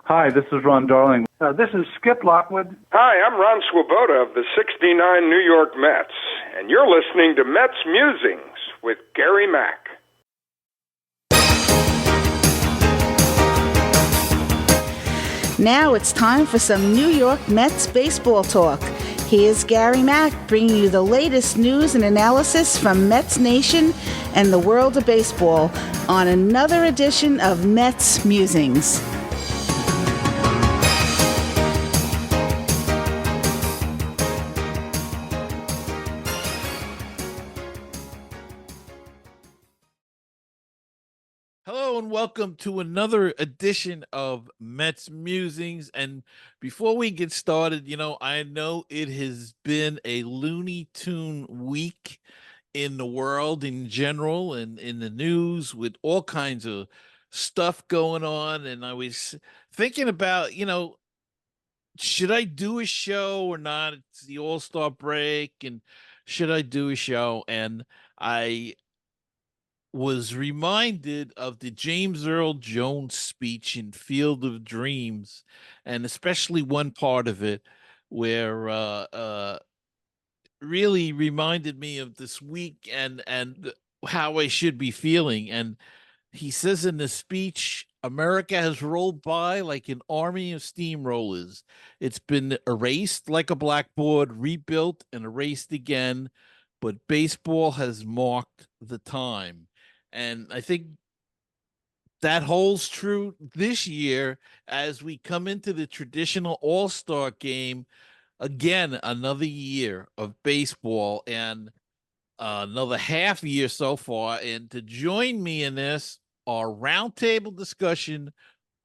Hi, this is Ron Darling. This is Skip Lockwood. Hi, I'm Ron Swoboda of the 69 New York Mets, and you're listening to Mets Musings with Gary Mack. Now it's time for some New York Mets baseball talk. Here's Gary Mack bringing you the latest news and analysis from Mets Nation and the world of baseball on another edition of Mets Musings. Hello and welcome to another edition of Mets Musings. And before we get started, I know it has been a Looney Tune week in the world in general and in the news with all kinds of stuff going on. And I was thinking about, should I do a show or not? It's the All-Star break, and should I do a show? And I was reminded of the James Earl Jones speech in Field of Dreams, and especially one part of it where really reminded me of this week and how I should be feeling. And he says in the speech, America has rolled by like an army of steamrollers. It's been erased like a blackboard, rebuilt and erased again, but baseball has marked the time. And I think that holds true this year as we come into the traditional All-Star game. Again, another year of baseball and another half year so far. And to join me in this, our roundtable discussion,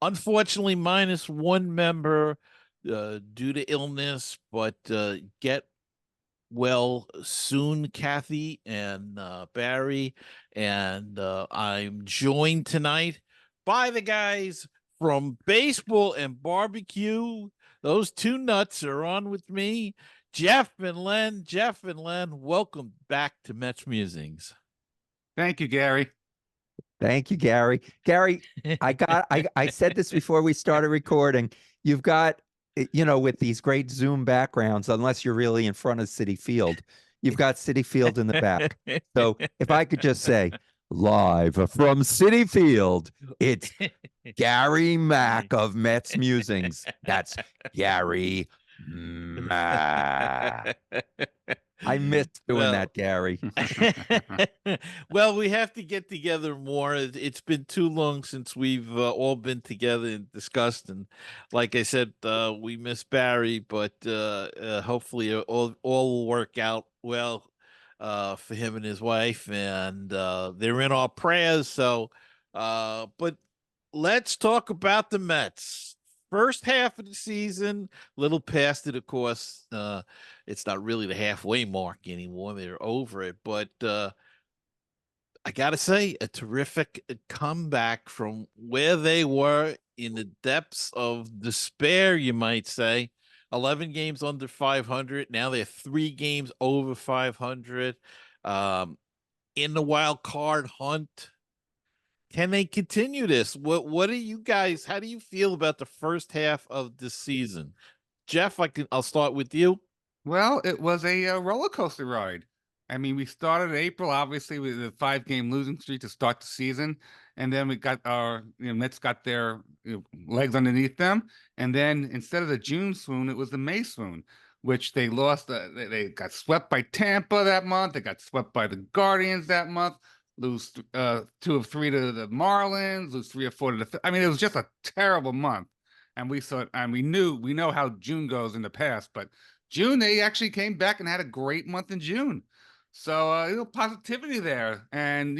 unfortunately minus one member due to illness, but get well soon, Kathy and Barry. And I'm joined tonight by the guys from Baseball and Barbecue. Those two nuts are on with me. Jeff and Len. Jeff and Len, welcome back to Mets Musings. Thank you, Gary. Thank you, Gary. Gary, I said this before we started recording. You've got, with these great Zoom backgrounds, unless you're really in front of Citi Field, you've got Citi Field in the back. So if I could just say, live from Citi Field, it's Gary Mack of Mets Musings. That's Gary Mack. I missed doing that, Gary. Well, we have to get together more. It's been too long since we've all been together and discussed. And like I said, we miss Barry, but hopefully all will work out well for him and his wife. And they're in our prayers. So, but let's talk about the Mets. First half of the season, little past it, of course. It's not really the halfway mark anymore. They're over it. But I got to say, a terrific comeback from where they were in the depths of despair, you might say. 11 games under 500. Now they're 3 games over 500. In the wild card hunt. Can they continue this? What are you guys? How do you feel about the first half of the season? Jeff, I'll start with you. Well, it was a roller coaster ride. I mean, we started April, obviously, with a 5-game losing streak to start the season. And then we got our, Mets got their legs underneath them. And then instead of the June swoon, it was the May swoon, which they lost. They got swept by Tampa that month. They got swept by the Guardians that month. Lose 2 of 3 to the Marlins, lose 3 or 4 to the. I mean, it was just a terrible month, and we thought, and we know how June goes in the past, but June they actually came back and had a great month in June, so positivity there, and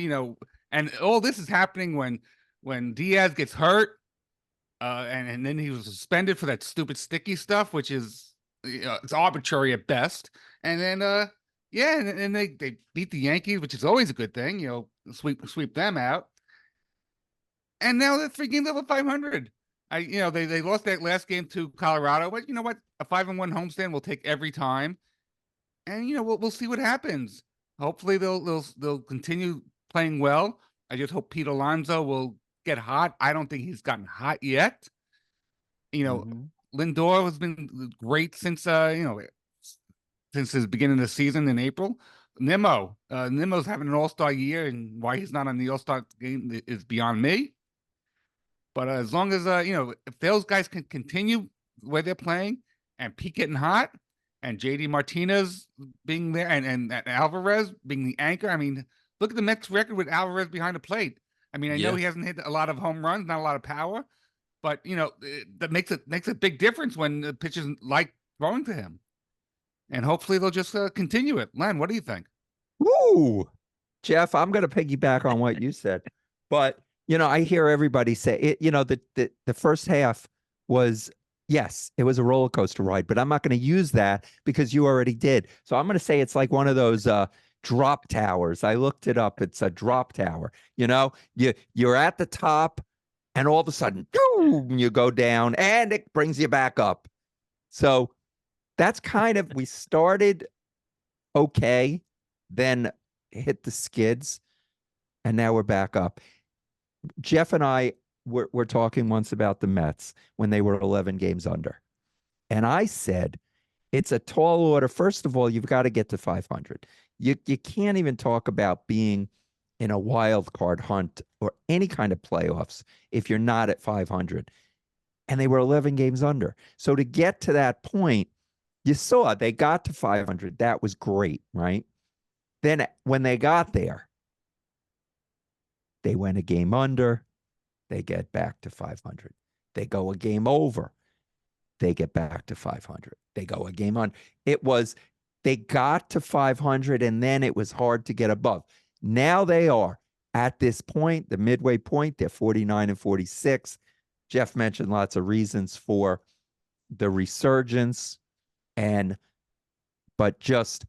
and all this is happening when Diaz gets hurt, and then he was suspended for that stupid sticky stuff, which is it's arbitrary at best, and then yeah, and they beat the Yankees, which is always a good thing, sweep them out. And now they're 3 games over 500. They lost that last game to Colorado, but you know what? A 5-1 homestand will take every time. And we'll see what happens. Hopefully they'll continue playing well. I just hope Pete Alonso will get hot. I don't think he's gotten hot yet. You know, Lindor has been great since since his beginning of the season in April. Nemo's having an all-star year, and why he's not on the all-star game is beyond me. But as long as if those guys can continue where they're playing and Pete getting hot, and JD Martinez being there, and Alvarez being the anchor, I mean, look at the Mets record with Alvarez behind the plate. I mean, I know he hasn't hit a lot of home runs, not a lot of power, but that makes a big difference when the pitchers like throwing to him. And hopefully they'll just continue it. Len, what do you think? Ooh, Jeff, I'm going to piggyback on what you said, but I hear everybody say it. The first half was, yes, it was a roller coaster ride, but I'm not going to use that because you already did. So I'm going to say it's like one of those drop towers. I looked it up. It's a drop tower. You're at the top, and all of a sudden, boom, you go down, and it brings you back up. So that's kind of, we started okay, then hit the skids, and now we're back up. Jeff and I were talking once about the Mets when they were 11 games under. And I said, it's a tall order. First of all, you've got to get to 500. You can't even talk about being in a wild card hunt or any kind of playoffs if you're not at 500. And they were 11 games under. So to get to that point, you saw they got to 500. That was great, right? Then when they got there, they went a game under, they get back to 500. They go a game over, they get back to 500. They go a game on. They got to 500, and then it was hard to get above. Now they are at this point, the midway point, they're 49 and 46. Jeff mentioned lots of reasons for the resurgence, but just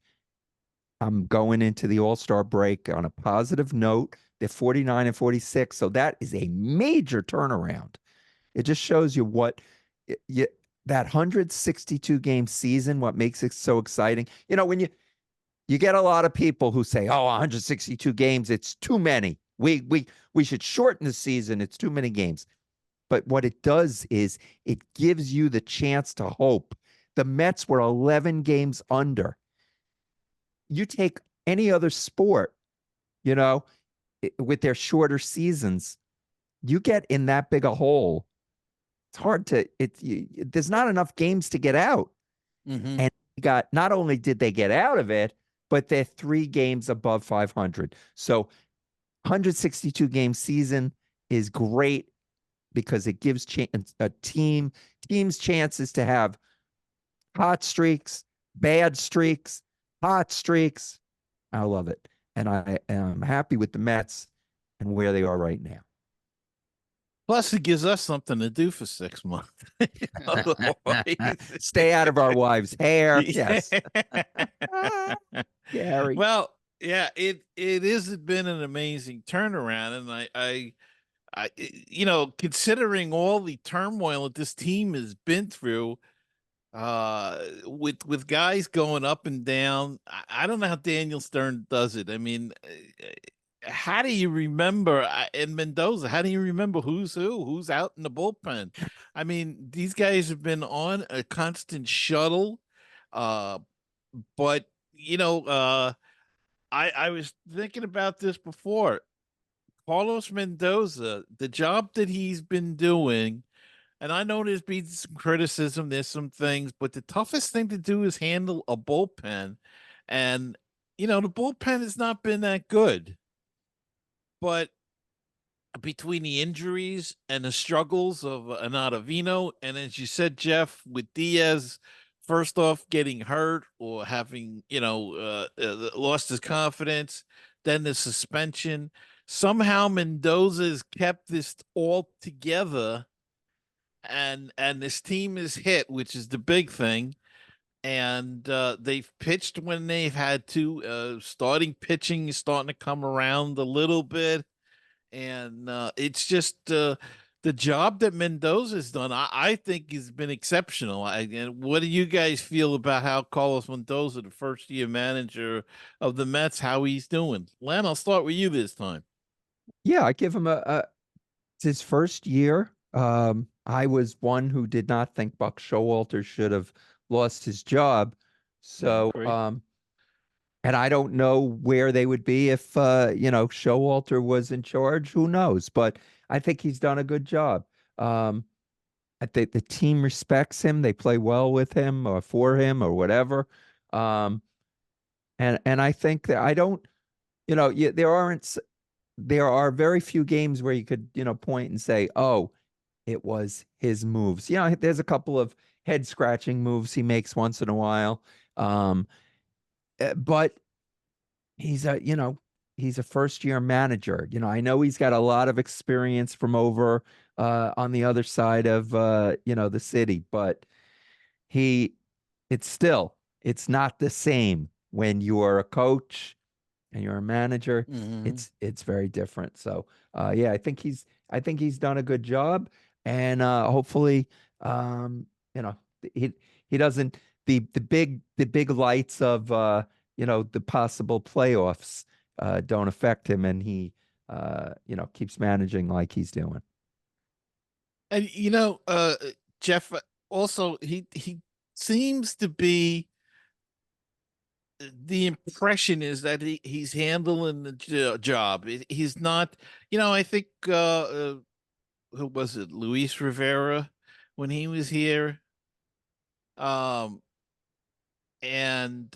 I'm going into the All-Star break on a positive note. They're 49 and 46, so that is a major turnaround. It just shows you that 162 game season, what makes it so exciting. When you get a lot of people who say, "Oh, 162 games, it's too many. We should shorten the season. It's too many games." But what it does is it gives you the chance to hope. The Mets were 11 games under. You take any other sport, with their shorter seasons, you get in that big a hole. It's hard to, there's not enough games to get out. And not only did they get out of it, but they're 3 games above 500. So 162 game season is great because it gives teams chances to have hot streaks, bad streaks, hot streaks. I love it. And I am happy with the Mets and where they are right now. Plus, it gives us something to do for 6 months. Stay out of our wives' hair. Yes. Gary. Well, yeah, it has been an amazing turnaround. And I considering all the turmoil that this team has been through, with guys going up and down, I don't know how Daniel Stern does it. I mean, how do you remember in Mendoza? How do you remember who's out in the bullpen? I mean, these guys have been on a constant shuttle. But I was thinking about this before. Carlos Mendoza, the job that he's been doing. And I know there's been some criticism, there's some things, but the toughest thing to do is handle a bullpen. And, the bullpen has not been that good. But between the injuries and the struggles of an Ottavino, and as you said, Jeff, with Diaz, first off getting hurt or having, lost his confidence, then the suspension, somehow Mendoza has kept this all together. And this team is hit, which is the big thing. And they've pitched when they've had to. Starting pitching is starting to come around a little bit. And it's just the job that Mendoza has done, I think, has been exceptional. And what do you guys feel about how Carlos Mendoza, the first-year manager of the Mets, how he's doing? Len, I'll start with you this time. Yeah, I give him it's his first year. I was one who did not think Buck Showalter should have lost his job. So, agree. and I don't know where they would be if, Showalter was in charge. Who knows? But I think he's done a good job. I think the team respects him. They play well with him or for him or whatever. Um, and I think that I don't, there are very few games where you could, point and say, oh, it was his moves. There's a couple of head scratching moves he makes once in a while. But he's a first year manager. I know he's got a lot of experience from over on the other side of the city, but he it's not the same when you're a coach and you're a manager. Mhm. It's very different. So yeah, I think he's done a good job, and hopefully you know he he doesn't the big lights of the possible playoffs don't affect him, and he keeps managing like he's doing. And Jeff, also he seems to be, the impression is that he's handling the job. He's not, I think who was it? Luis Rivera when he was here. Um and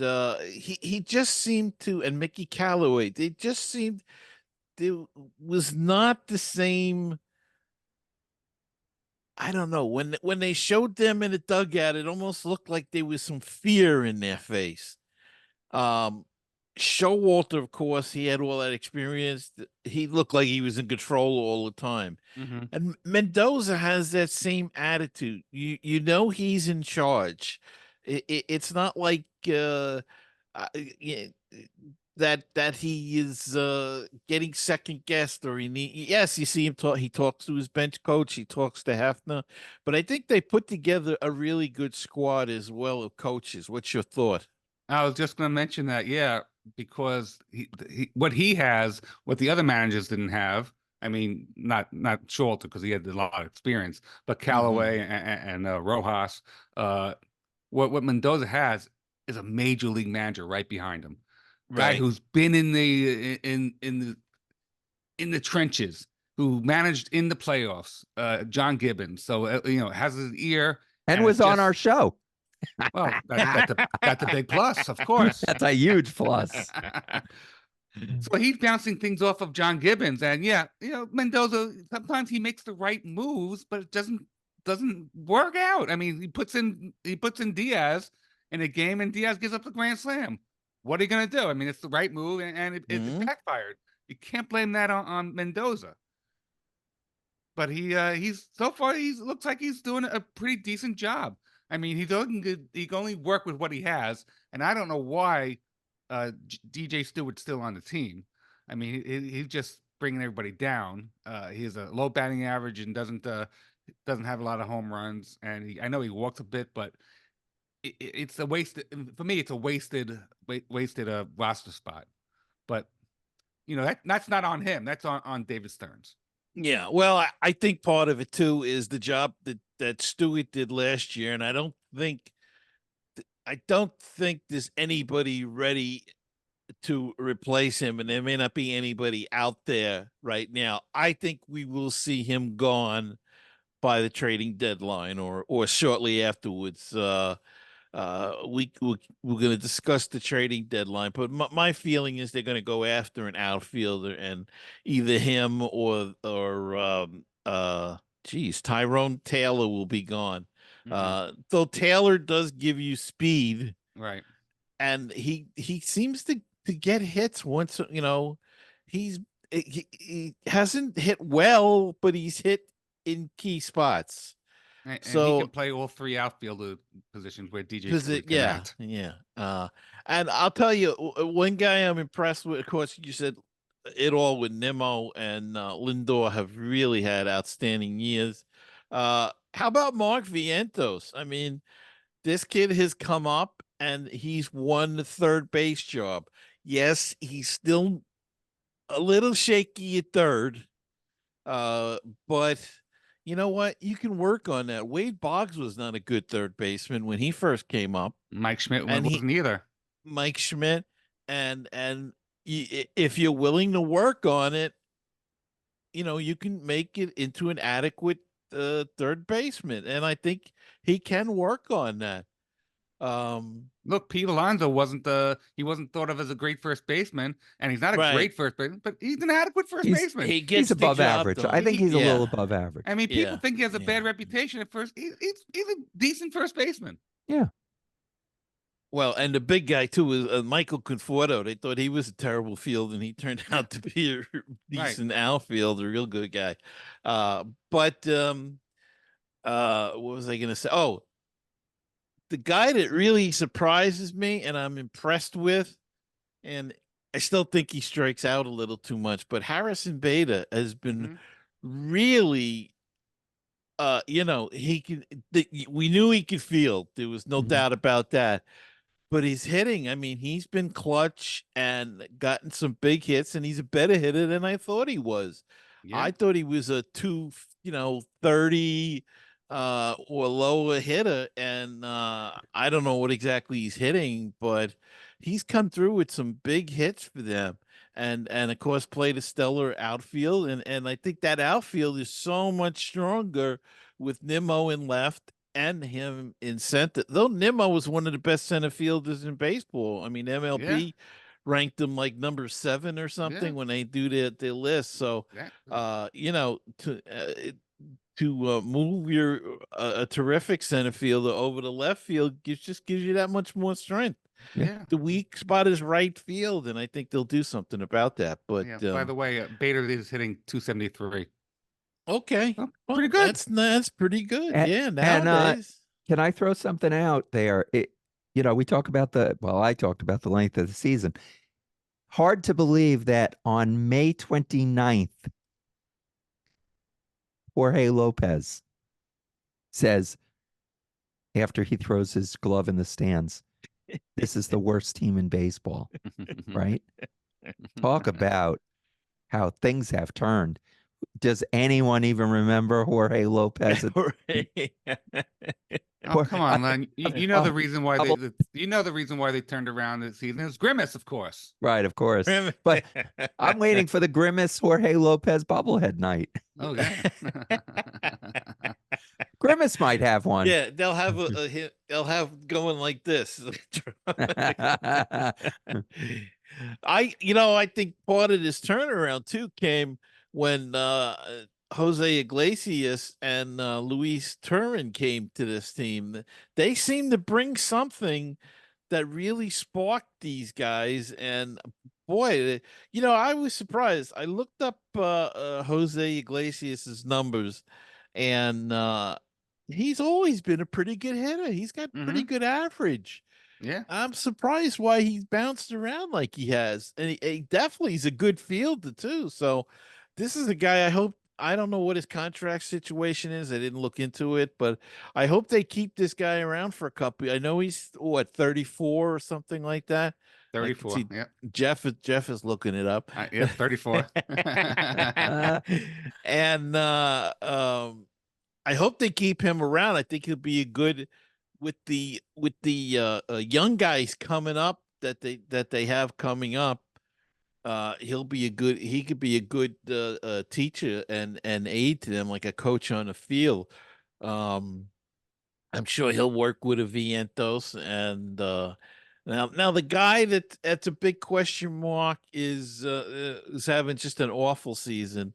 he just seemed to, and Mickey Callaway, they just seemed, there was not the same. I don't know, when they showed them in the dugout, it almost looked like there was some fear in their face. Um, Showalter, of course, he had all that experience. He looked like he was in control all the time. Hmm. And Mendoza has that same attitude. You know he's in charge. It's not like yeah, that he is getting second guessed, or yes, you see him talk, he talks to his bench coach, he talks to Hefner, but I think they put together a really good squad as well of coaches. What's your thought? I was just going to mention that, yeah, because what he has, what the other managers didn't have. I mean, not Schultz because he had a lot of experience, but Callaway Hmm. and Rojas. Uh, what Mendoza has is a major league manager right behind him, guy Right. who's been in the trenches, who managed in the playoffs. John Gibbons, so has his ear, And and it's was on our just, show. well, that's a big plus, of course. That's a huge plus. So he's bouncing things off of John Gibbons, and yeah, Mendoza. Sometimes he makes the right moves, but it doesn't work out. I mean, he puts in Diaz in a game, and Diaz gives up the grand slam. What are you gonna do? I mean, it's the right move, and it Mhm. backfired. You can't blame that on Mendoza. But he's so far he looks like he's doing a pretty decent job. I mean, he can only work with what he has, and I don't know why DJ Stewart's still on the team. I mean, he's just bringing everybody down. He has a low batting average and doesn't have a lot of home runs, and I know he walks a bit, but it's a wasted, for me. It's a wasted roster spot. But that's not on him. That's on David Stearns. Yeah, well, I think part of it too is the job that Stewart did last year, and I don't think there's anybody ready to replace him, and there may not be anybody out there right now. I think we will see him gone by the trading deadline, or shortly afterwards. We're going to discuss the trading deadline, but my feeling is they're going to go after an outfielder, and either him or geez, Tyrone Taylor will be gone. Hmm. Though Taylor does give you speed, Right. and he seems to get hits once. He's he hasn't hit well, but he's hit in key spots. And he can So play all three outfielder positions where DJ because Stewart yeah, cannot. yeah. And I'll tell you, one guy I'm impressed with. Of course, you said it all with Nimmo and Lindor have really had outstanding years. How about Mark Vientos? I mean, this kid has come up and he's won the third base job. Yes, he's still a little shaky at third, uh, but you know what? You can work on that. Wade Boggs was not a good third baseman when he first came up, Mike Schmidt and wasn't either. Mike Schmidt, and if you're willing to work on it, you can make it into an adequate third baseman, and I think he can work on that. Look, Pete Alonso he wasn't thought of as a great first baseman, and he's not a Right. great first baseman, but he's an adequate first He's- baseman. He He's gets the above job average. done. I think he's a little Yeah. above average. I mean, people Yeah, think he has a bad yeah. reputation at first. He's a decent first baseman. Yeah. Well, and the big guy too was Michael Conforto. They thought he was a terrible field, and he turned out to be a decent outfield, a real good guy. But what was I going to say? Oh, the guy that really surprises me and I'm impressed with, and I still think he strikes out a little too much, but Harrison Beta has been really he can we knew he could field. There was no Mhm. doubt about that. But he's hitting. I mean, he's been clutch and gotten some big hits, and he's a better hitter than I thought he was. Yeah. I thought he was a 230 or lower hitter, and I don't know what exactly he's hitting, but he's come through with some big hits for them. And of course played a stellar outfield, and I think that outfield is so much stronger with Nimmo in left and him in center. Though Nimmo was one of the best center fielders in baseball. I mean, MLB ranked him like number 7 or something when they do their list. So, to move your a terrific center fielder over the left field just gives you that much more strength. Yeah. The weak spot is right field, and I think they'll do something about that. But by the way, Beta is hitting 273. okay, Well, well, pretty good. That's pretty good. And- Nowadays. Can I throw something out there? We talk about I talked about the length of the season. Hard to believe that on May 29th, Jorge Lopez says, after he throws his glove in the stands, this is the worst team in baseball, right? Talk about how things have turned. Does anyone even remember Jorge Lopez? Oh, come on, Len. You know the reason why the reason why they turned around this season is Grimace, of course. Right, of course. But I'm waiting for the Grimace Jorge Lopez bobblehead night. Oh yeah. Grimace might have one. Yeah, they'll have a hit. They'll have going like this. I think part of this turnaround too came when Jose Iglesias and Luis Turin came to this team. They seem to bring something that really sparked these guys. And boy, I was surprised. I looked up Jose Iglesias's numbers, and he's always been a pretty good hitter. He's got pretty good average. Yeah. I'm surprised why he's bounced around like he has. And he definitely is a good fielder too. So this is a guy I don't know what his contract situation is. I didn't look into it, but I hope they keep this guy around for a couple. I know he's 34 or something like that. 34. Yeah. Jeff is looking it up. Yeah, 34. And I hope they keep him around. I think he'll be a good with the young guys coming up that they have coming up. He could be a good teacher and aid to them, like a coach on the field. I'm sure he'll work with a Vientos, and now the guy that's a big question mark is having just an awful season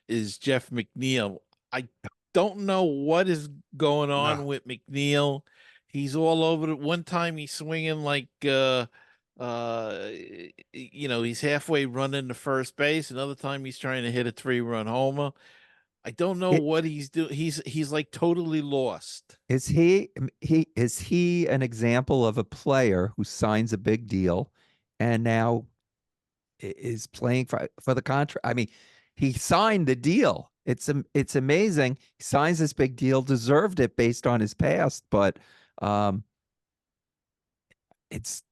is Jeff McNeil. I don't know what is going on with McNeil. He's all over. One time he's swinging like he's halfway running to first base. Another time he's trying to hit a 3-run homer. I don't know what he's doing. He's like totally lost. Is he an example of a player who signs a big deal and now is playing for the contract? I mean, he signed the deal. It's amazing. He signs this big deal, deserved it based on his past, but it's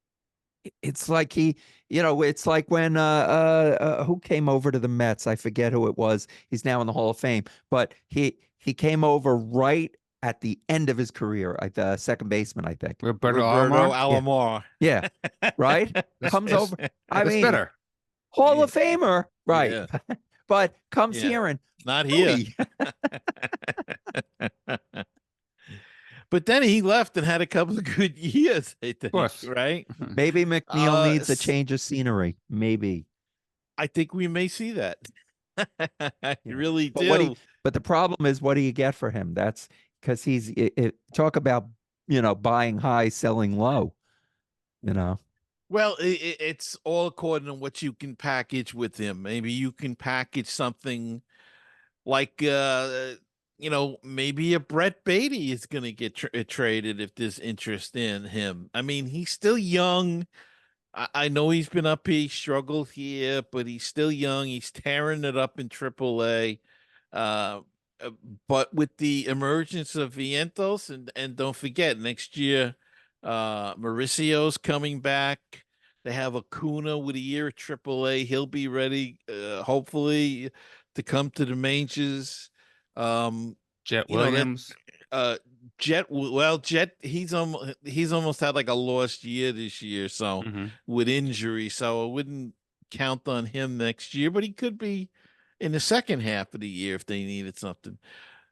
like it's like when who came over to the Mets? I forget who it was. He's now in the Hall of Fame, but he he came over right at the end of his career, at the second baseman, I think. Roberto Roberto Alomar. Alomar. Yeah, right. That's- Comes that's- over. I That's mean, better. Hall of Famer, right? Yeah. But comes Yeah. here and Not here. Philly. But then he left and had a couple of good years, I think, course. right? Maybe McNeil needs a s- change of scenery. Maybe. I think we may see that. I Yeah. really But what do. but the problem is, what do you get for him? That's because talk about, buying high, selling low, you know. Well, it's all according to what you can package with him. Maybe you can package something like, maybe a Brett Beatty is going to get traded if there's interest in him. I mean, he's still young. I know he's been up, he struggled here, but he's still young. He's tearing it up in AAA. Uh, but with the emergence of Vientos, and don't forget, next year, Mauricio's coming back. They have Acuna with a year at AAA. He'll be ready, hopefully, to come to the majors. Jet You know that Williams. Jet, he's almost had like a lost year this year, so Mhm. with injury, so I wouldn't count on him next year, but he could be in the second half of the year if they needed something.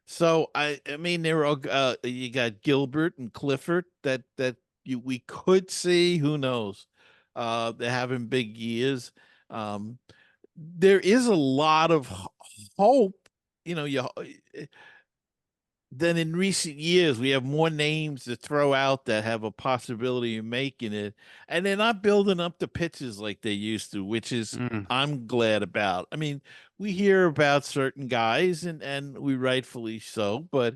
So I mean, there are you got Gilbert and Clifford that we could see. Who knows? They're having big years. There is a lot of hope. Then in recent years, we have more names to throw out that have a possibility of making it, and they're not building up the pitches like they used to, which is Mm. I'm glad about. I mean, we hear about certain guys, and we rightfully so, but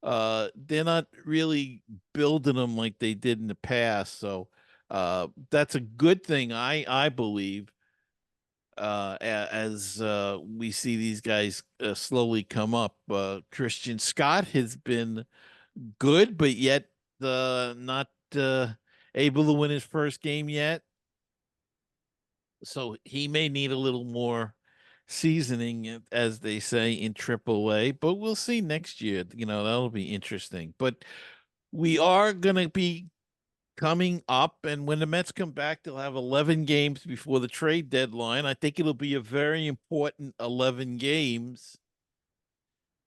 they're not really building them like they did in the past. So that's a good thing, I believe, as we see these guys slowly come up. Christian Scott has been good, but yet not able to win his first game yet. So he may need a little more seasoning, as they say in AAA, but we'll see next year. That'll be interesting. But we are going to be coming up, and when the Mets come back, they'll have 11 games before the trade deadline. I think it'll be a very important 11 games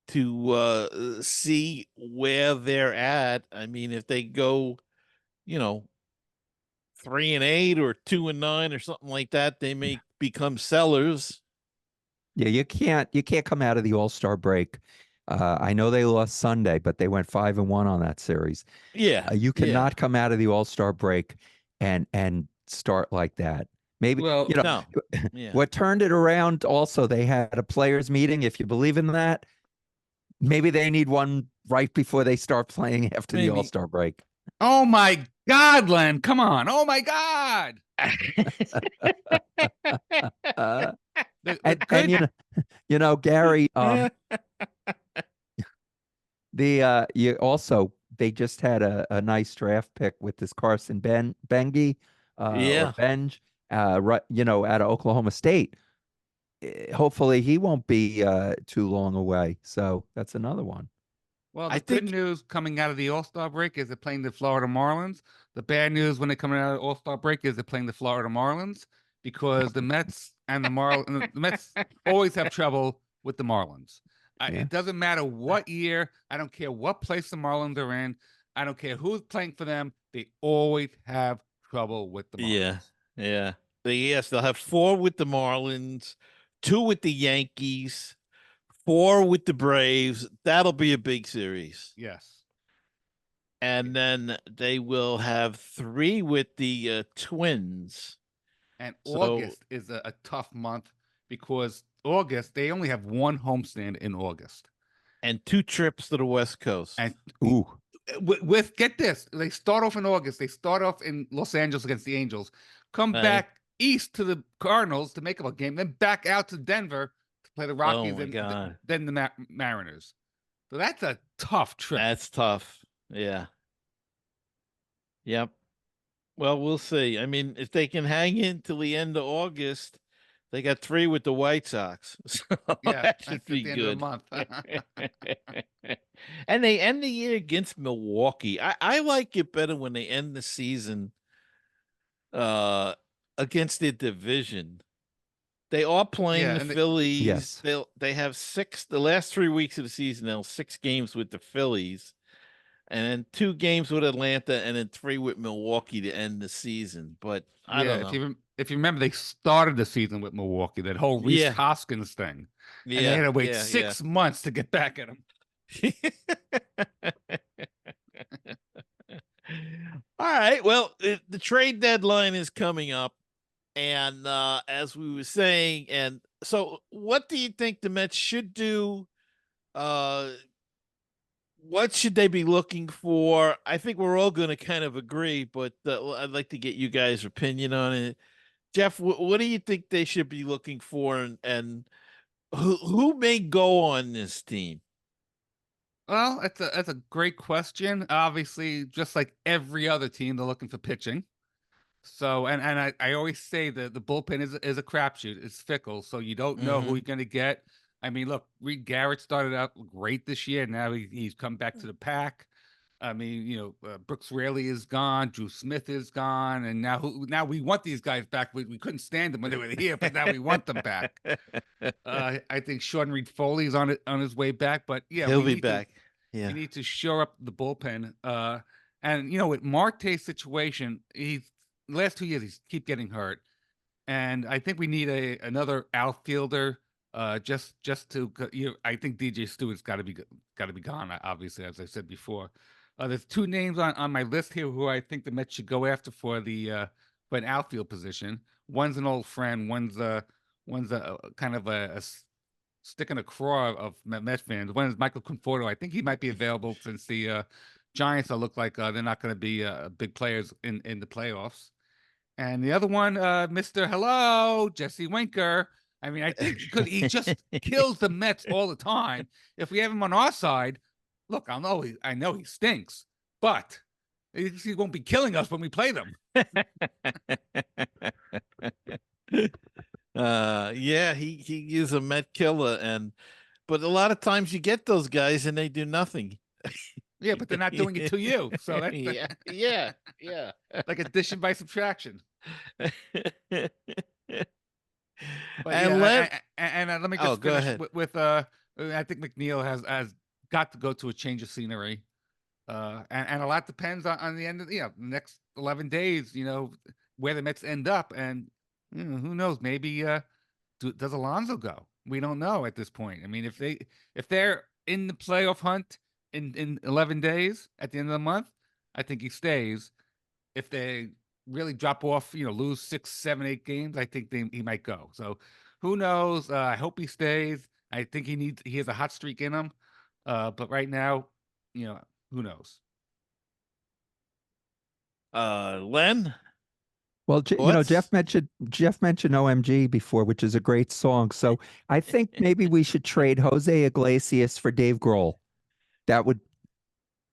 to see where they're at. I mean, if they go, 3-8 or 2-9 or something like that, they may become sellers. Yeah, you can't come out of the All-Star break. I know they lost Sunday, but they went 5-1 on that series. Yeah, You yeah. cannot come out of the All-Star break and start like that. Maybe, Well, No. Yeah. what turned it around also, they had a players meeting, if you believe in that. Maybe they need one right before they start playing after the Maybe. All-Star break. oh my God, Len, come on. Oh my God. Uh, The and good- Gary, you also, they just had a nice draft pick with this Carson Bengi, or Yeah. Benj, right, out of Oklahoma State. Hopefully he won't be too long away. So that's another one. Well, I the good think- news coming out of the All-Star break is they're playing the Florida Marlins. The bad news when they're coming out of the All-Star break is they're playing the Florida Marlins, because the Mets and the Mets always have trouble with the Marlins. Yeah. It doesn't matter what year. I don't care what place the Marlins are in. I don't care who's playing for them. They always have trouble with the Marlins. Yeah. Yes, they'll have 4 with the Marlins, 2 with the Yankees, 4 with the Braves. That'll be a big series. Yes. And then they will have 3 with the Twins. And So- August is a tough month, because August, they only have one homestand in August. And 2 trips to the West Coast. And Ooh, with get this, they start off in August. They start off in Los Angeles against the Angels, come Right. back east to the Cardinals to make up a game, then back out to Denver to play the Rockies, Oh my and God. then the Mariners. So that's a tough trip. That's tough. Yeah. Yep. Well, we'll see. I mean, if they can hang in till the end of August, They got 3 with the White Sox. So Yeah, that that's should at be the end of the good. month. And they end the year against Milwaukee. I like it better when they end the season against their division. They are playing Yeah, the and Phillies. Yes. They have the last 3 weeks of the season, they'll 6 games with the Phillies, and then 2 games with Atlanta, and then 3 with Milwaukee to end the season. But I yeah, don't know. if you remember, they started the season with Milwaukee, that whole Reese Yeah, Hoskins thing, and they had yeah, to wait yeah, yeah. 6 months to get back at him. All right. Well, the trade deadline is coming up. And as we were saying, and so what do you think the Mets should do? Uh, what should they be looking for? I think we're all going to kind of agree, but I'd like to get you guys' opinion on it. Jeff, what do you think they should be looking for, and who may go on this team? Well, that's a great question. Obviously, just like every other team, they're looking for pitching. So, and I always say that the bullpen is a crapshoot. It's fickle, so you don't know who Mm-hmm. you're going to get. I mean, look, Reed Garrett started out great this year. Now he's come back to the pack. I mean, Brooks Raley is gone, Drew Smith is gone, and now we want these guys back. We couldn't stand them when they were here, but now we want them back. I think Sean Reed Foley's on his way back, but yeah, He'll be back. we Yeah. need to shore up the bullpen. And with Marte's situation, he's last 2 years he's keep getting hurt, and I think we need another outfielder. Just to I think DJ Stewart's got to be gone. Obviously, as I said before, there's 2 names on my list here who I think the Mets should go after for an outfield position. One's an old friend. One's a kind of a stick in a craw of Mets fans. One is Michael Conforto. I think he might be available since the Giants look like they're not going to be big players in the playoffs. And the other one, Mr. Hello, Jesse Winker. I mean, I think because he just kills the Mets all the time. If we have him on our side, look, I know he stinks, but he won't be killing us when we play them. Yeah, he is a Met killer, but a lot of times you get those guys and they do nothing. Yeah, but they're not doing it to you, so that's yeah. like addition by subtraction. But And let me Oh, just go finish ahead. with I think McNeil has got to go to a change of scenery. And a lot depends on the end of the next 11 days, where the Mets end up. And who knows, maybe does Alonso go? We don't know at this point. I mean, if they're in the playoff hunt in 11 days at the end of the month, I think he stays. If they really drop off, lose 6, 7, 8 games, I think he might go. So who knows? I hope he stays. I think he has a hot streak in him. But right now, who knows? Len? Well, Jeff mentioned OMG before, which is a great song. So I think maybe we should trade Jose Iglesias for Dave Grohl. That would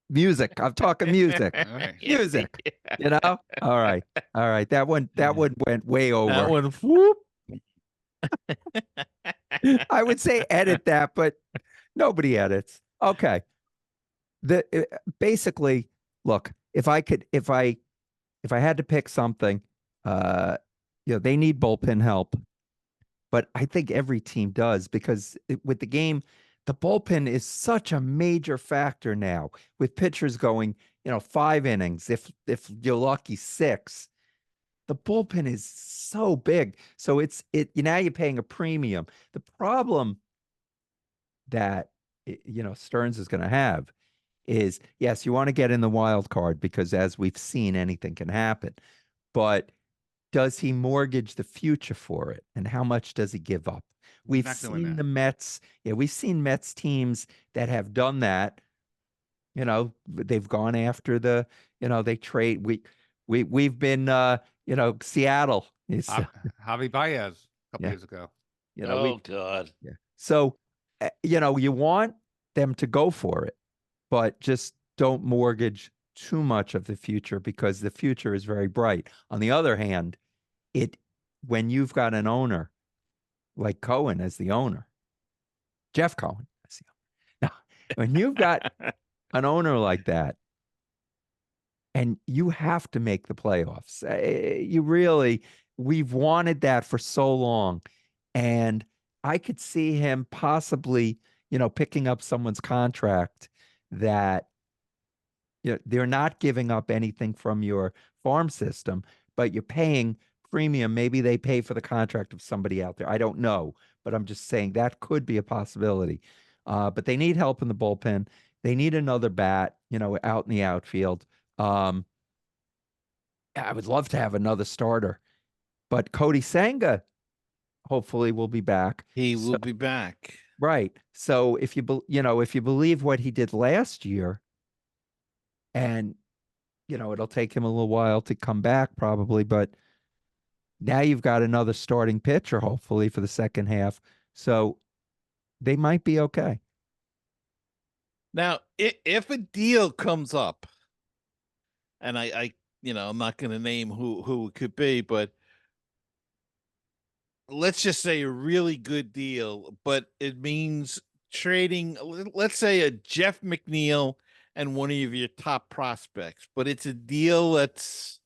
music. I'm talking music. All right. Music. All right. All right. That one went way over. That one, whoop. I would say edit that, but nobody edits. Okay. Basically, look, if I had to pick something, they need bullpen help, but I think every team does because with the game, the bullpen is such a major factor now with pitchers going, 5 innings, if you're lucky 6. The bullpen is so big. So now you're paying a premium. The problem that Stearns is going to have is, yes, you want to get in the wild card because as we've seen, anything can happen. But does he mortgage the future for it? And how much does he give up? We've seen the Mets. Yeah, we've seen Mets teams that have done that. They've gone after they trade. We've been, Seattle. Javi Baez a couple years ago. God. Yeah. So, you want them to go for it, but just don't mortgage too much of the future because the future is very bright. On the other hand, when you've got an owner like Cohen as the owner, Jeff Cohen as the owner. Now, when you've got an owner like that, and you have to make the playoffs, we've wanted that for so long. And I could see him possibly, picking up someone's contract that they're not giving up anything from your farm system, but you're paying premium. Maybe they pay for the contract of somebody out there. I don't know, but I'm just saying that could be a possibility. But they need help in the bullpen. They need another bat, out in the outfield. I would love to have another starter, but Cody Senga hopefully will be back. He So- will be back. Right. So if if you believe what he did last year, and it'll take him a little while to come back probably, but now you've got another starting pitcher hopefully for the second half. So they might be okay. Now, if a deal comes up, and I'm not going to name who it could be, but let's just say a really good deal, but it means trading, let's say a Jeff McNeil and one of your top prospects, but it's a deal that's,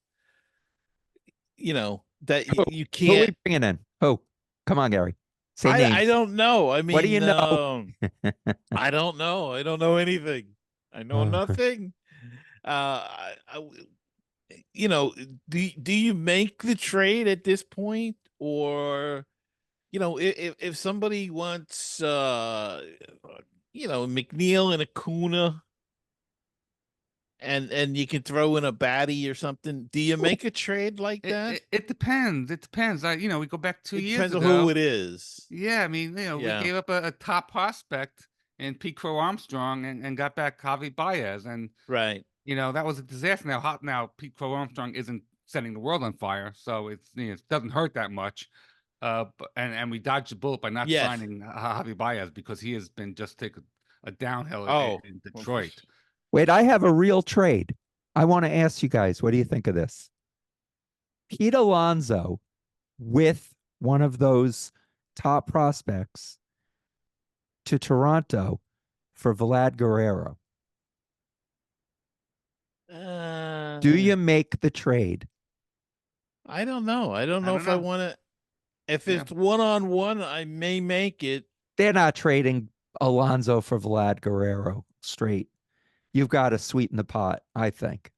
that Who you who are we can't. bringing in? Who? Come on, Gary. Say names. I don't know. I mean, What do you know? I don't know. I don't know anything. I know nothing. Do you make the trade at this point, or if somebody wants McNeil and Acuna, and you can throw in a baddie or something, do you make a trade like that? It depends. It depends. We go back 2 It years depends on ago. who it is. Yeah, I mean, we Yeah. gave up a top prospect in Pete Crow Armstrong and got back Javi Baez, and Right. that was a disaster. Now Pete Crow Armstrong isn't setting the world on fire, so it doesn't hurt that much. And we dodged the bullet by not Yes. signing Javi Baez because he has been just taking a downhill Oh. in Detroit. Wait, I have a real trade. I want to ask you guys, what do you think of this? Pete Alonso with one of those top prospects to Toronto for Vlad Guerrero. Do you make the trade? I don't know. I don't know don't if I know. want to. If Yeah. it's 1-on-1, I may make it. They're not trading Alonso for Vlad Guerrero straight. You've got to sweeten the pot, I think.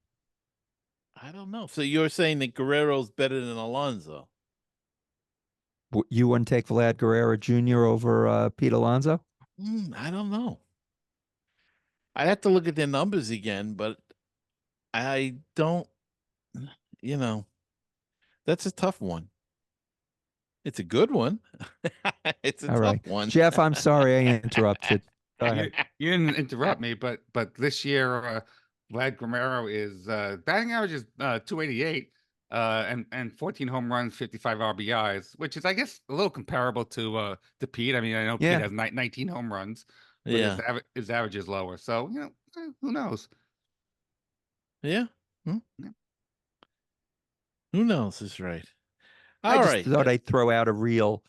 I don't know. So you're saying that Guerrero's better than Alonso? You wouldn't take Vlad Guerrero Jr. over Pete Alonso? I don't know. I'd have to look at their numbers again, but I don't. That's a tough one. It's a good one. It's a All right. tough one. Jeff, I'm sorry I interrupted. Go ahead. You didn't interrupt me, but this year, Vlad Guerrero is batting average is 288, and 14 home runs, 55 RBIs, which is, I guess, a little comparable to Pete. I mean, I know Yeah. Pete has 19 home runs, but Yeah. his average is lower. So who knows? Yeah. Yeah. Who knows is right. I All just right. thought I'd throw out a real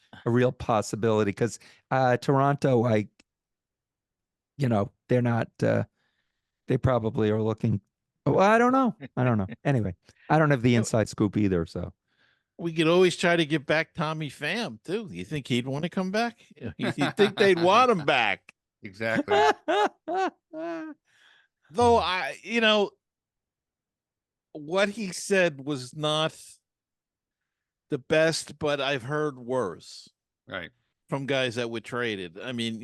possibility because Toronto, they're not. They probably are looking. Well, I don't know. Anyway, I don't have the inside scoop either. So We could always try to get back Tommy Pham too. You think he'd want to come back? You think they'd want him back? Exactly. Though what he said was not the best, but I've heard worse Right. from guys that were traded. I mean,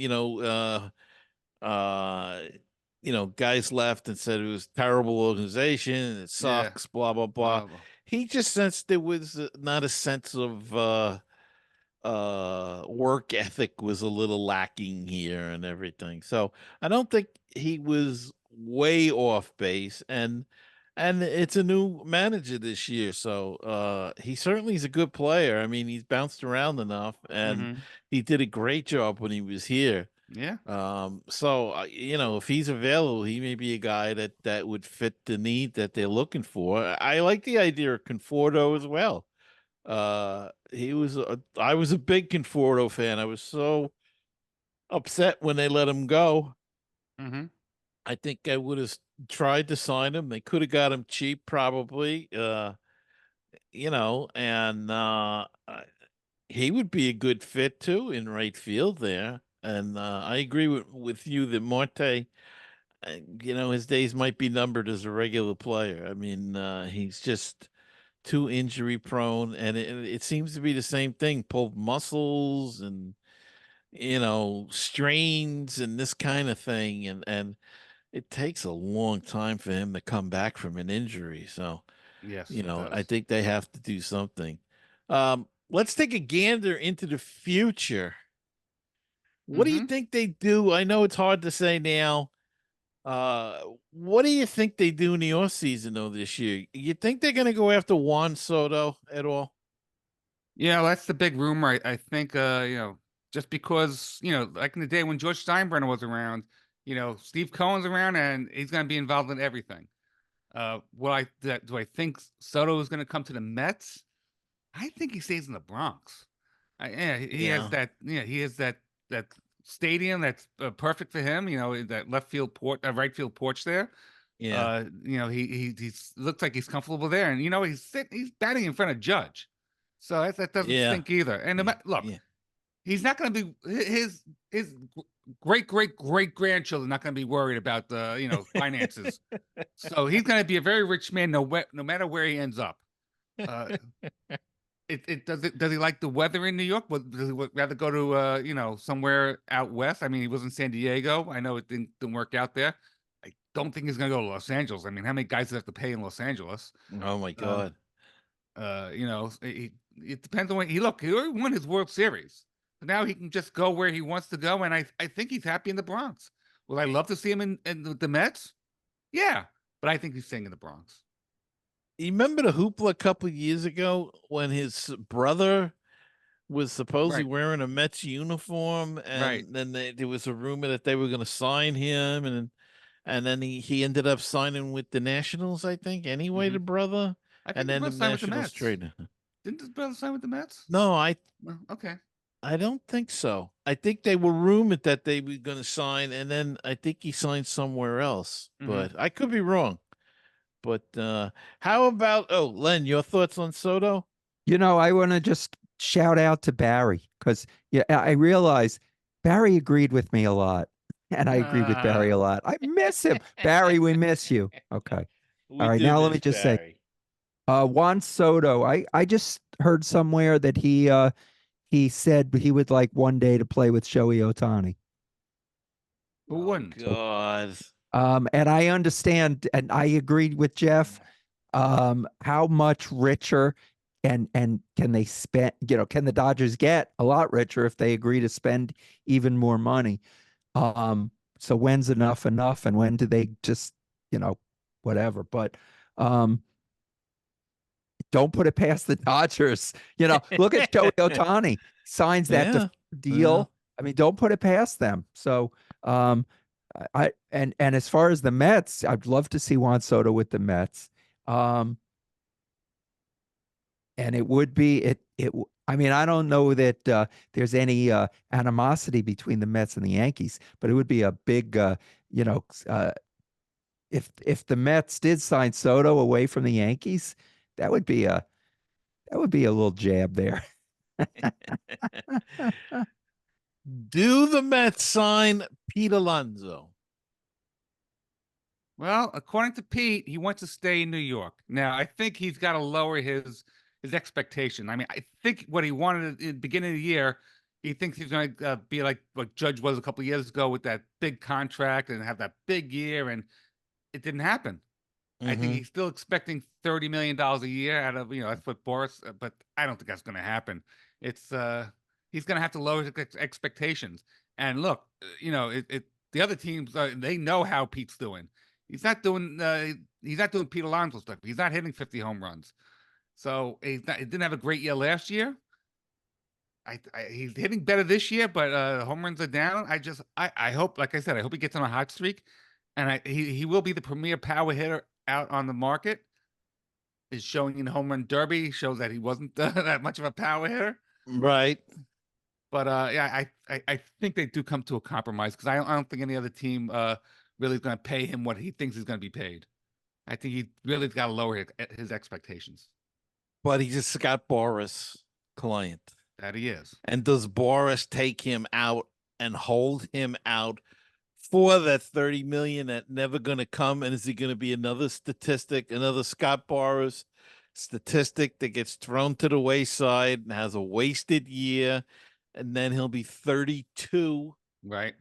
guys left and said it was a terrible organization. It sucks, blah, blah, blah. Well, He just sensed there was not a sense of work ethic was a little lacking here and everything. So I don't think he was way off base, and it's a new manager this year, so he certainly is a good player. I mean, he's bounced around enough, and he did a great job when he was here. yeah. So if he's available, he may be a guy that would fit the need that they're looking for. I like the idea of Conforto as well. I was a big Conforto fan. I was so upset when they let him go. Mm-hmm. I think I would have tried to sign him. They could have got him cheap, probably. And he would be a good fit too in right field there. And I agree with you that Marte, his days might be numbered as a regular player. I mean, he's just too injury prone, and it seems to be the same thing: pulled muscles and strains and this kind of thing, and it takes a long time for him to come back from an injury. So, Yes, it I does. think they have to do something. Let's take a gander into the future. What do you Mm-hmm. think they do? I know it's hard to say now. Uh, what do you think they do in the off season though this year? You think they're going to go after Juan Soto at all? Yeah, that's the big rumor. I think, just because, like in the day when George Steinbrenner was around, Steve Cohen's around and he's going to be involved in everything. Do I think Soto is going to come to the Mets? I think he stays in the Bronx. Yeah, he has Yeah, that. Yeah, he has that stadium that's perfect for him. That left field porch, right field porch there. yeah, He looks like he's comfortable there, and he's batting in front of Judge, so that doesn't yeah, stink either. And yeah, look, yeah. he's not going to be his great great great grandchildren not going to be worried about the finances. So he's going to be a very rich man no matter where he ends up. Uh, does he like the weather in New York? Does he rather go to somewhere out west? I mean, he was in San Diego. I know it didn't work out there. I don't think he's gonna go to Los Angeles. I mean, how many guys do they have to pay in Los Angeles? Oh my Uh, God. it depends on what he already won his World Series. So now he can just go where he wants to go, and I think he's happy in the Bronx. Will I love to see him in the Mets? Yeah, but I think he's staying in the Bronx. You remember the hoopla a couple of years ago when his brother was supposedly Right, wearing a Mets uniform, right. and then there was a rumor that they were going to sign him, and then he ended up signing with the Nationals, I think. Anyway, Hmm. the brother, I and think his then the brother signed with the Nationals Mets. traded him. Didn't his brother sign with the Mets? No, Well, okay. I don't think so. I think they were rumored that they were going to sign, and then I think he signed somewhere else. Hmm. But I could be wrong. But how about Len? Your thoughts on Soto? I want to just shout out to Barry because yeah, I realize Barry agreed with me a lot, and I agreed with Barry a Ah, lot. I miss him, Barry. We miss you. Okay, all We right. do Now let miss me just say, Barry. Juan Soto. I just heard somewhere that he said he would like one day to play with Shohei Ohtani. who Oh wouldn't? So, God. and I understand, and I agreed with Jeff. How much richer and can they spend, can the Dodgers get a lot richer if they agree to spend even more money? So when's enough, and when do they just, you know, whatever. But um don't put it past the Dodgers. Look at Joey Ohtani signs that Yeah. Yeah. deal. I mean, don't put it past them. So and as far as the Mets, I'd love to see Juan Soto with the Mets. Um, and it would be I mean, I don't know that there's any animosity between the Mets and the Yankees, but it would be a big you know uh, if the Mets did sign Soto away from the Yankees, that would be a little jab there. Do the Mets sign Pete Alonso? Well, according to Pete, he wants to stay in New York. Now, I think he's got to lower his expectation. I mean, I think what he wanted at the beginning of the year, he thinks he's going to be like what Judge was a couple of years ago with that big contract and have that big year, and it didn't happen. I think Mm-hmm. he's still expecting $30 million a year out of that's what Boris, but I don't think that's going to happen. It's he's going to have to lower his expectations. And look, the other teams they know how Pete's doing. He's not doing Pete Alonso stuff. He's not hitting 50 home runs. So he didn't have a great year last year. He's hitting better this year, but home runs are down. I hope, like I said, I hope he gets on a hot streak, and he will be the premier power hitter out on the market. is showing in the home run derby shows that he wasn't that much of a power hitter. Right. But yeah, I think they do come to a compromise because I don't think any other team really is going to pay him what he thinks he's going to be paid. I think he really's got to lower his expectations. But he's a Scott Boras client. That he is. And does Boras take him out and hold him out for that 30 million that never going to come? And is he going to be another statistic, another Scott Boras statistic that gets thrown to the wayside and has a wasted year? And then he'll be 32. Right.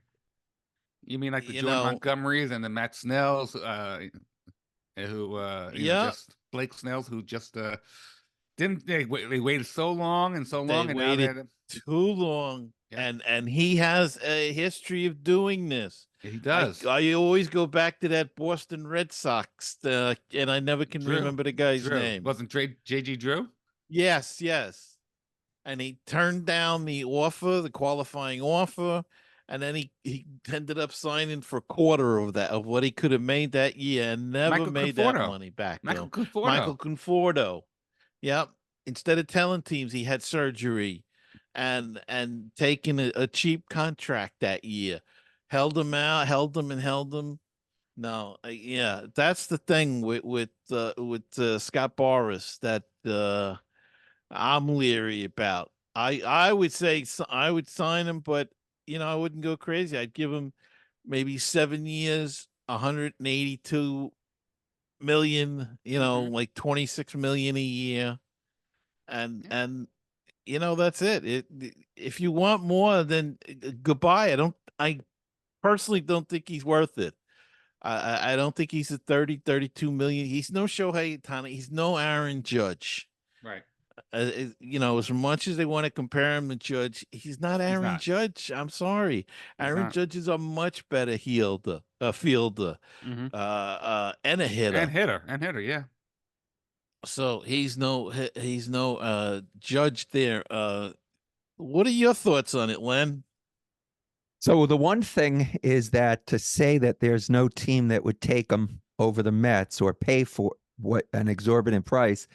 You mean like the You Jordan know- Montgomerys and the Matt Snells, who Yeah. just Blake Snells, who just didn't they waited so long and so long, and now waited they're too long. Yeah. And he has a history of doing this. he does. I always go back to that Boston Red Sox, and I never can Drew. remember the guy's Drew. name. Wasn't JG Drew? Yes. And he turned down the offer, the qualifying offer, and then he ended up signing for a quarter of that, of what he could have made that year, and never Michael made Conforto. that money back. Michael though. Conforto. Michael Conforto. Yep. Instead of telling teams he had surgery and taking a cheap contract that year, held him out, held him. No, yeah, that's the thing with Scott Boras that I'm leery about. I would say I would sign him, but I wouldn't go crazy. I'd give him maybe 7 years, 182 million, like 26 million a year. And that's it. If you want more, then goodbye. I personally don't think he's worth it. I don't think he's a 32 million. He's no Shohei Ohtani. He's no Aaron Judge. Right. As much as they want to compare him to Judge, he's not Aaron not. Judge. I'm sorry. Aaron not. Judge is a much better fielder, Mhm. and a hitter. And hitter, yeah. So he's no Judge there. What are your thoughts on it, Len? So the one thing is that to say that there's no team that would take him over the Mets or pay for what an exorbitant price.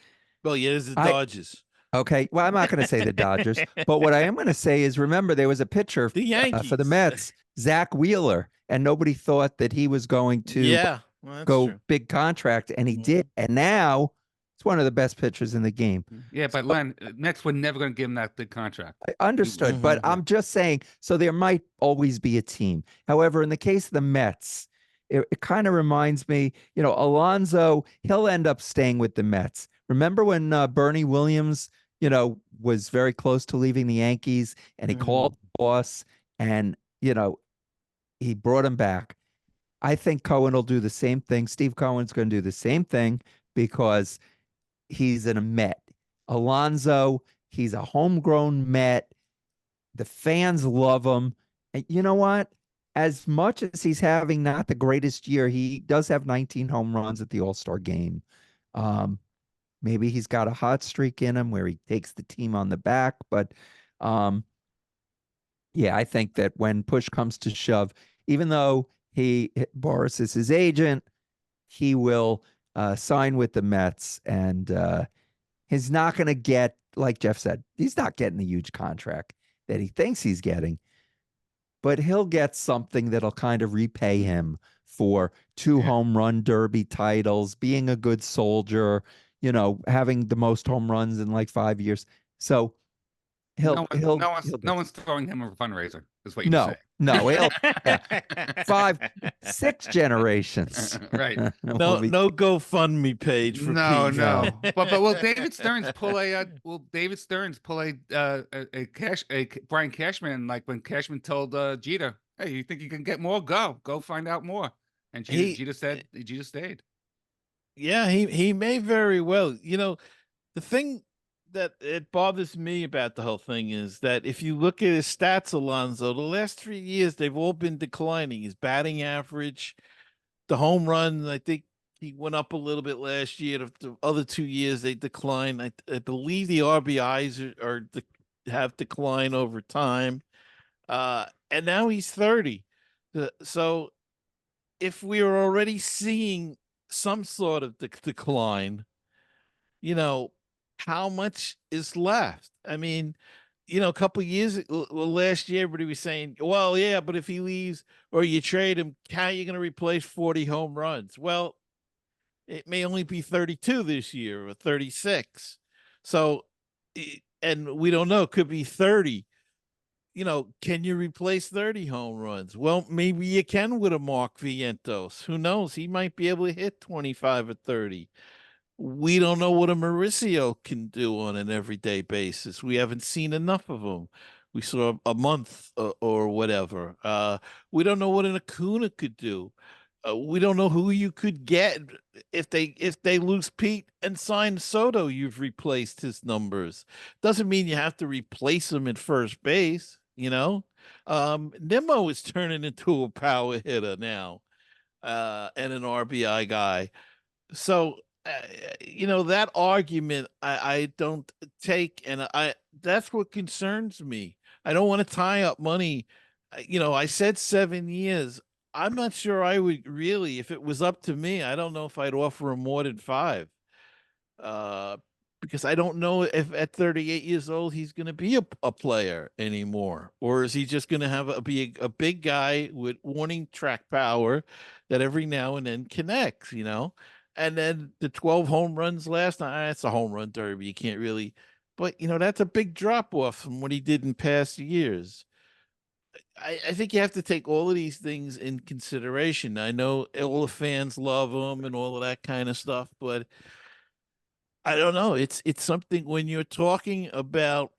Well, yeah, there's the Dodgers. Okay. Well, I'm not going to say the Dodgers, but what I am going to say is, remember, there was a pitcher The Yankees. for the Mets, Zach Wheeler, and nobody thought that he was going to go true. Big contract, and he did. And now it's one of the best pitchers in the game. Yeah, but Len, Mets were never going to give him that big contract. I understood, but I'm just saying, so there might always be a team. However, in the case of the Mets, it kind of reminds me, Alonso, he'll end up staying with the Mets. Remember when Bernie Williams, was very close to leaving the Yankees, and he called the boss, and, he brought him back. I think Cohen will do the same thing. Steve Cohen's going to do the same thing because he's a Met. Alonso, he's a homegrown Met. The fans love him. And you know what? As much as he's having not the greatest year, he does have 19 home runs at the All-Star game. Maybe he's got a hot streak in him where he takes the team on the back. But yeah, I think that when push comes to shove, even though Boras is his agent, he will sign with the Mets, and he's not going to get, like Jeff said, he's not getting the huge contract that he thinks he's getting, but he'll get something that'll kind of repay him for 2 home run derby titles, being a good soldier, having the most home runs in like 5 years. So no one's throwing him a fundraiser, is what you say. No, he'll 5, 6 generations. Right. No GoFundMe page for no. Pete. But will David Stearns pull a Brian Cashman, like when Cashman told Jeter, "Hey, you think you can get more? Go find out more." And Jeter stayed. Yeah, he may very well. The thing that it bothers me about the whole thing is that if you look at his stats, Alonso, the last 3 years, they've all been declining. His batting average, the home run, I think he went up a little bit last year. The other 2 years, they declined. I believe the RBIs have declined over time. And now he's 30. So if we are already seeing some sort of decline, you know, how much is left? I mean, a couple years, last year, everybody was saying, well, yeah, but if he leaves or you trade him, how are you going to replace 40 home runs? Well, it may only be 32 this year or 36. So, and we don't know, it could be 30. Can you replace 30 home runs? Well, maybe you can with a Mark Vientos. Who knows? He might be able to hit 25 or 30. We don't know what a Mauricio can do on an everyday basis. We haven't seen enough of him. We saw a month or whatever. We don't know what an Acuna could do. We don't know who you could get if they lose Pete and sign Soto. You've replaced his numbers. Doesn't mean you have to replace him at first base. Nimmo is turning into a power hitter now, and an RBI guy. So, that argument I don't take, and that's what concerns me. I don't want to tie up money. I said 7 years. I'm not sure I would really, if it was up to me, I don't know if I'd offer him more than 5. Uh, because I don't know if at 38 years old he's going to be a player anymore, or is he just going to be a big guy with warning track power that every now and then connects, And then the 12 home runs last night, that's a home run derby. You can't really, but that's a big drop off from what he did in past years. I think you have to take all of these things in consideration. I know all the fans love him and all of that kind of stuff, but I don't know. It's something when you're talking about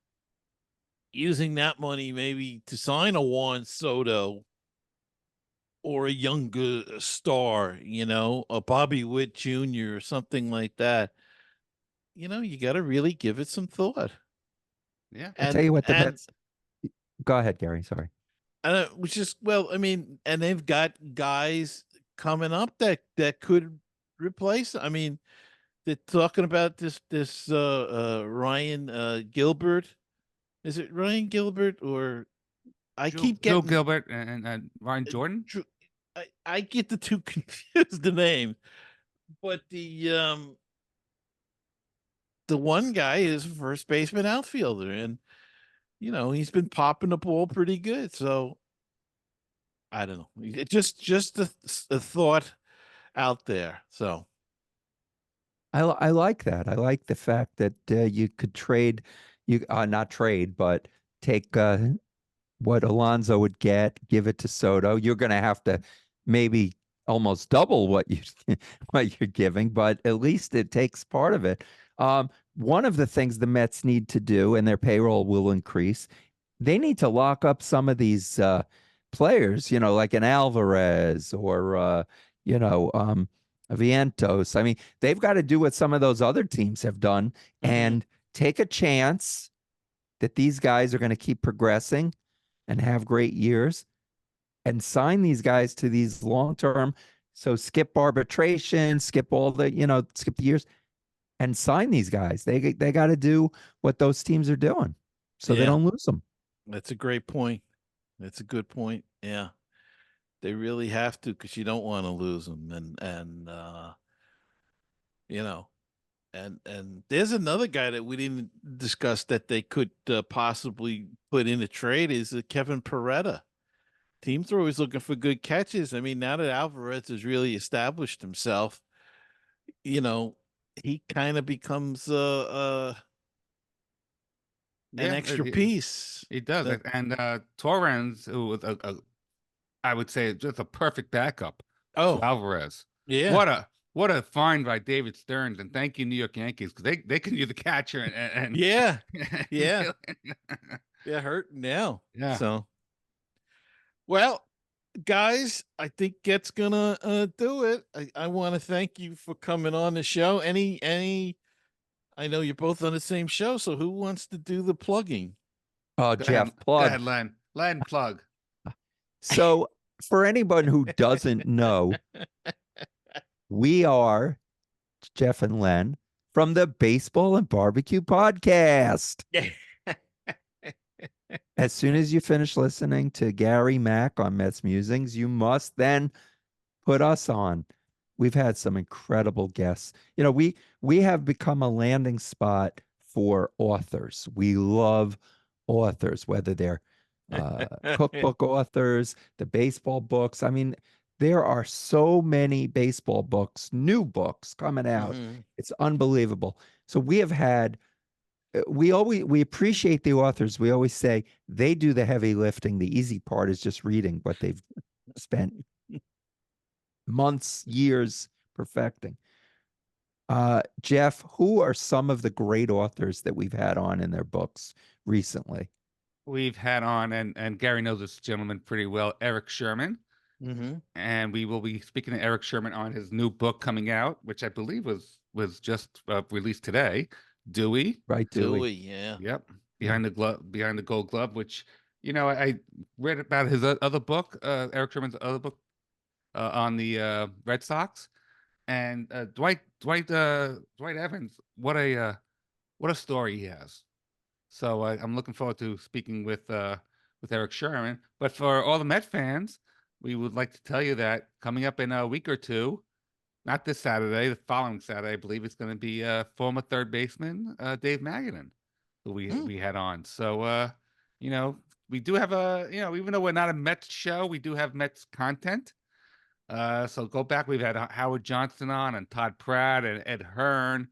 using that money maybe to sign a Juan Soto or a younger star, a Bobby Witt Jr. or something like that. You got to really give it some thought. Yeah. I tell you what, the and Mets. Go ahead, Gary. Sorry. which is, well, I mean, and they've got guys coming up that could replace. I mean, they're talking about this Ryan Gilbert. Is it Ryan Gilbert, or I keep Joe getting Gilbert and Ryan Jordan. I get the two confused, the name, but the one guy is a first baseman outfielder, and he's been popping the ball pretty good. So I don't know. It just a thought out there. So I like that. I like the fact that you could trade, not trade, but take what Alonso would get, give it to Soto. You're going to have to maybe almost double what what you're giving, but at least it takes part of it. One of the things the Mets need to do, and their payroll will increase, they need to lock up some of these players, like an Alvarez or Vientos. I mean, they've got to do what some of those other teams have done and take a chance that these guys are going to keep progressing and have great years and sign these guys to these long-term. So skip arbitration, skip all the, skip the years and sign these guys. They got to do what those teams are doing so they Yeah. don't lose them. That's a great point. That's a good point. Yeah. They really have to, because you don't want to lose them. And there's another guy that we didn't discuss that they could possibly put in a trade is Kevin Paretta. Teams are always looking for good catches. I mean, now that Alvarez has really established himself, he kind of becomes an extra piece. He does. And Torrens, who was I would say just a perfect backup to Alvarez. Yeah. What a find by David Stearns, and thank you, New York Yankees, because they can use the catcher and yeah. They're hurting now. Yeah. So, well, guys, I think that's gonna do it. I want to thank you for coming on the show. I know you're both on the same show, so who wants to do the plugging? Oh, Jeff, plug. Go ahead, Len, plug. So for anyone who doesn't know, we are Jeff and Len from the Baseball and Barbecue Podcast. As soon as you finish listening to Gary Mack on Mets Musings, you must then put us on. we've had some incredible guests. You know, we have become a landing spot for authors. We love authors, whether they're cookbook authors, the baseball books. I mean, there are so many baseball books, new books coming out. It's unbelievable. So we have had we appreciate the authors. We always say they do the heavy lifting. The easy part is just reading what they've spent months, years perfecting. Jeff, who are some of the great authors that we've had on in their books recently? We've had on, and Gary knows this gentleman pretty well, Eric Sherman. And we will be speaking to Eric Sherman on his new book coming out, which I believe was just released today. Dewey. Right, Dewey, yeah. Yep. Behind the Gold Glove, which, you know, I read about his other book, Eric Sherman's other book on the Red Sox. And Dwight Evans, what a story he has. So I'm looking forward to speaking with Eric Sherman. But for all the Met fans, we would like to tell you that coming up in a week or two, not this Saturday, the following Saturday, I believe it's going to be former third baseman Dave Magadan, who we had on. So you know, we do have even though we're not a Mets show, we do have Mets content. So go back. We've had Howard Johnson on, and Todd Pratt, and Ed Hearn,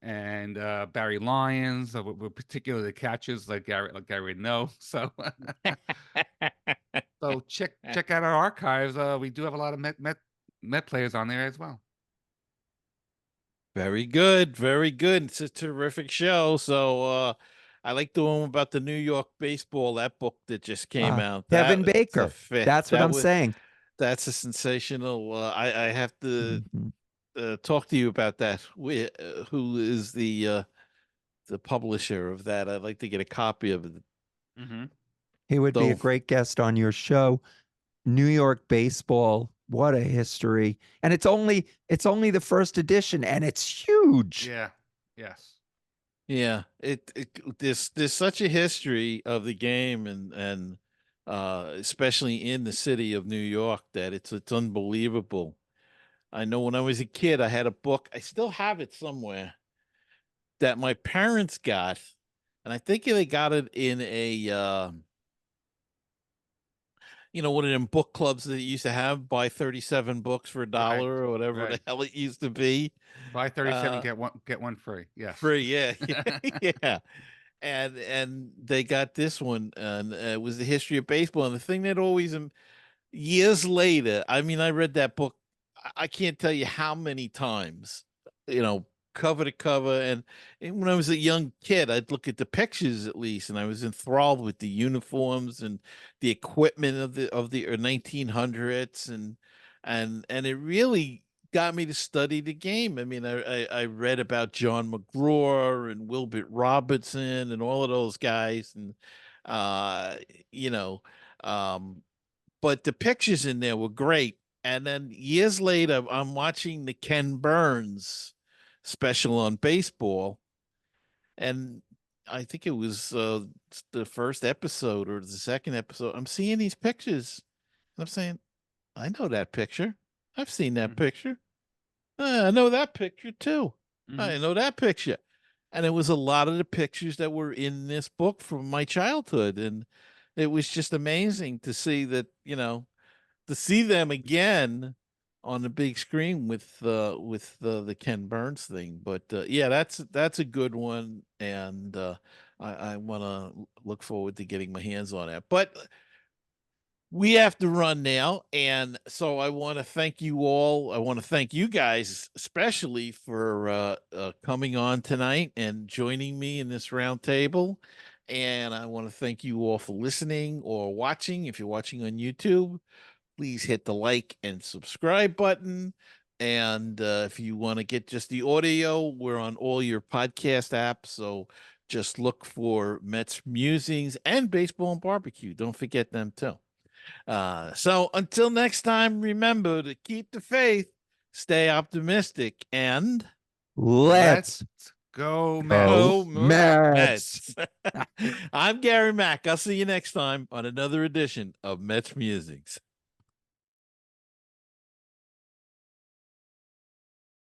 and Barry Lyons. We're particularly the catchers, like Gary would know. So so check out our archives. We do have a lot of Met players on there as well. Very good, very good. It's a terrific show. So I like the one about the New York baseball, that book that just came out. Kevin That's a Baker. fit. That's what I'm saying. That's a sensational. I have to talk to you about that. Who is the publisher of that? I'd like to get a copy of it. He would be a great guest on your show. New York baseball, what a history. And it's only the first edition, and it's huge. Yeah. Yes. Yeah. There's such a history of the game, and especially in the city of New York, that it's unbelievable. I know when I was a kid, I had a book. I still have it somewhere that my parents got, and I think they got it in a one of them book clubs that you used to have, buy 37 books for $1 or whatever the hell it used to be. Buy 37, get one free. Yes. Free, yeah. Yeah. And they got this one, and it was the history of baseball. And the thing that always, years later, I mean, I read that book, I can't tell you how many times, cover to cover. And when I was a young kid, I'd look at the pictures at least, and I was enthralled with the uniforms and the equipment of the 1900s, and it really got me to study the game. I mean, I read about John McGraw and Wilbert Robertson and all of those guys, and but the pictures in there were great. And then years later, I'm watching the Ken Burns special on baseball, and I think it was the first episode or the second episode. I'm seeing these pictures, and I'm saying, I know that picture. I've seen that picture. I know that picture too. I know that picture. And it was a lot of the pictures that were in this book from my childhood, and it was just amazing to see that, to see them again on the big screen with the Ken Burns thing. But yeah, that's a good one, and I want to look forward to getting my hands on it. But we have to run now, and so I want to thank you all. I want to thank you guys especially for coming on tonight and joining me in this round table. And I want to thank you all for listening or watching. If you're watching on YouTube, please hit the like and subscribe button. And if you want to get just the audio, we're on all your podcast apps. So just look for Mets Musings and Baseball and Barbecue. Don't forget them too. So until next time, remember to keep the faith, stay optimistic, and let's go Mets. Go Mets. I'm Gary Mack. I'll see you next time on another edition of Mets Musings.